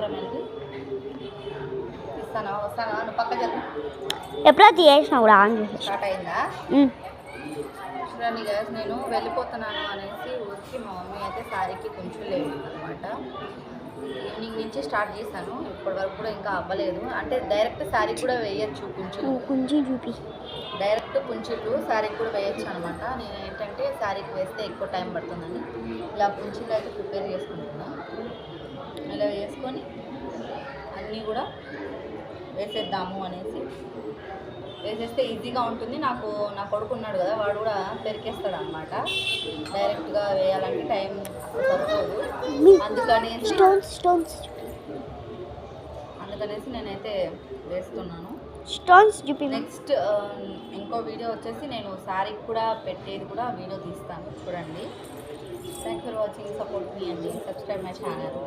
దూరం వెళ్ళి ఇస్తానా వస్తానా నువ్వు పక్క జరుగు. ఎప్పుడో తీసేసిన కూడా ఆన్ చేసి స్టార్ట్ అయిందా? చూడండి గాయస్, నేను వెళ్ళిపోతున్నాను అనేసి ఊరికి మా మమ్మీ అయితే శారీకి కొంచెం లేదు అనమాట. ఈవినింగ్ నుంచి స్టార్ట్ చేశాను, ఇప్పటి వరకు కూడా ఇంకా అవ్వలేదు. అంటే డైరెక్ట్ శారీ కూడా వేయచ్చు, కొంచెం చూపి డైరెక్ట్ పుంచులు శారీకి కూడా వేయచ్చు అనమాట. నేను ఏంటంటే శారీకి వేస్తే ఎక్కువ టైం పడుతుందని ఇలా పుంచులు అయితే ప్రిపేర్ చేసుకుంటున్నాను. ఇలా వేసుకొని అన్నీ కూడా వేసేద్దాము అనేసి వేసేస్తే ఈజీగా ఉంటుంది. నా కొడుకు ఉన్నాడు కదా, వాడు కూడా పెరికేస్తాడు అనమాట. డైరెక్ట్గా వేయాలంటే టైం సరిపోదు, అందుకనేసి నేనైతే వేస్తున్నాను. నెక్స్ట్ ఇంకో వీడియో వచ్చేసి నేను శారీకి కూడా పెట్టేది కూడా వీడియో తీస్తాను, చూడండి. థ్యాంక్స్ ఫర్ వాచింగ్, సపోర్ట్ మీ అండి, సబ్స్క్రైబ్ మై ఛానల్.